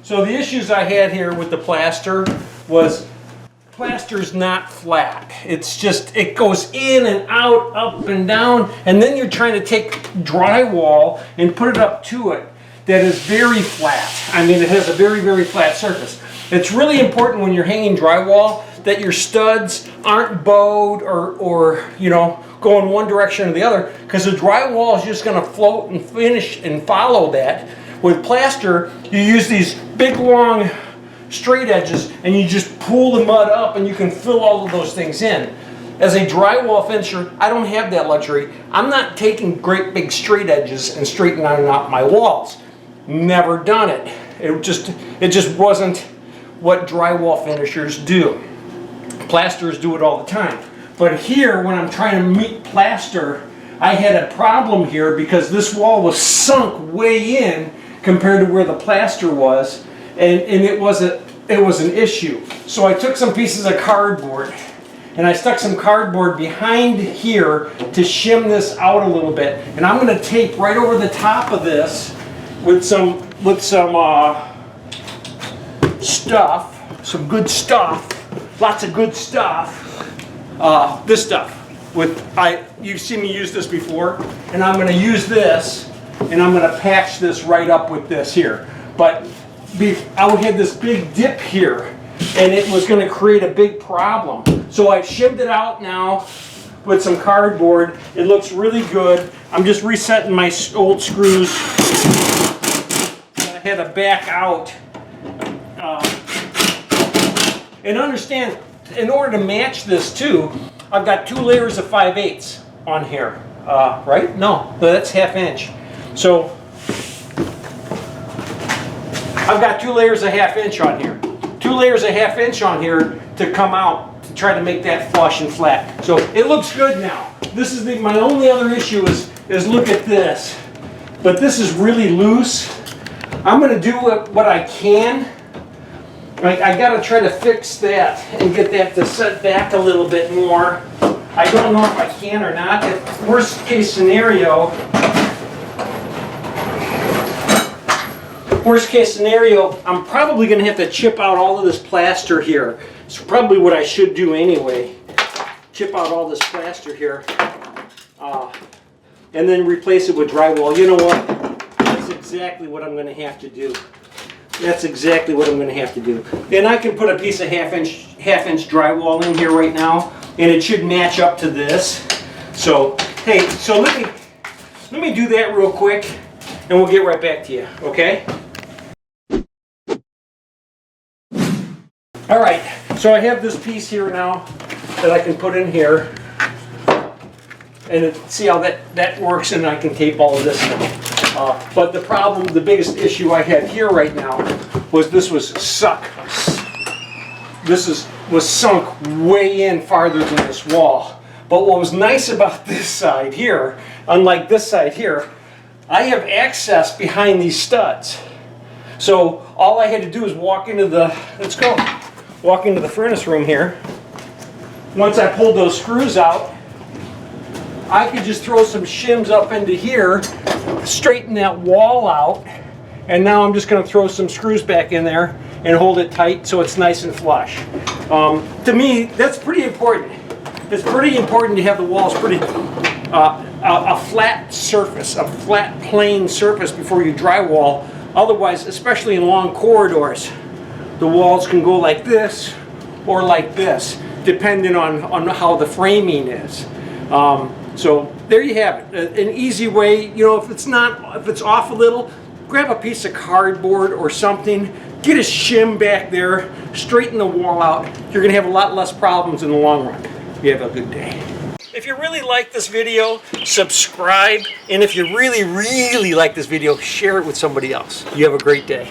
So the issues I had here with the plaster was plaster's not flat. It's just, it goes in and out, up and down, and then you're trying to take drywall and put it up to it that is very flat. I mean, it has a very, very flat surface. It's really important when you're hanging drywall that your studs aren't bowed or you know, going one direction or the other, because the drywall is just going to float and finish and follow that. With plaster, you use these big long straight edges and you just pull the mud up and you can fill all of those things in. As a drywall finisher, I don't have that luxury. I'm not taking great big straight edges and straightening out my walls. Never done it. It just wasn't what drywall finishers do. Plasters do it all the time. But here, when I'm trying to meet plaster, I had a problem here because this wall was sunk way in compared to where the plaster was, and it was an issue. So I took some pieces of cardboard and I stuck some cardboard behind here to shim this out a little bit, and I'm going to tape right over the top of this with some stuff, some good stuff, lots of good stuff. This stuff. You've seen me use this before, and I'm going to use this, and I'm going to patch this right up with this here. But I had this big dip here, and it was going to create a big problem. So I've shimmed it out now with some cardboard. It looks really good. I'm just resetting my old screws. I had to back out. And understand, in order to match this too, I've got 2 layers of 5/8 on here, right? No, that's 1/2 inch. So I've got 2 layers of 1/2 inch on here. 2 layers of 1/2 inch on here to come out to try to make that flush and flat. So it looks good now. This is my only other issue is look at this. But this is really loose. I'm going to do what I can. I got to try to fix that and get that to set back a little bit more. I don't know if I can or not. Worst case scenario, I'm probably going to have to chip out all of this plaster here. It's probably what I should do anyway. Chip out all this plaster here and then replace it with drywall. You know what? That's exactly what I'm going to have to do. That's exactly what I'm going to have to do. And I can put a piece of 1/2 inch drywall in here right now, and it should match up to this. So, hey, so let me do that real quick, and we'll get right back to you, okay? All right, so I have this piece here now that I can put in here, and see how that works, and I can tape all of this now. But the biggest issue I had here right now was this was sunk. Was sunk way in farther than this wall. But what was nice about this side here, unlike this side here, I have access behind these studs. So all I had to do is walk into the furnace room here. Once I pulled those screws out, I could just throw some shims up into here, straighten that wall out, and now I'm just going to throw some screws back in there and hold it tight so it's nice and flush. To me, that's pretty important. It's pretty important to have the walls a flat surface, a flat plane surface before you drywall. Otherwise, especially in long corridors, the walls can go like this or like this, depending on how the framing is. So there you have it. An easy way, you know, if it's off a little, grab a piece of cardboard or something, get a shim back there, straighten the wall out. You're going to have a lot less problems in the long run. You have a good day. If you really like this video, subscribe. And if you really, really like this video, share it with somebody else. You have a great day.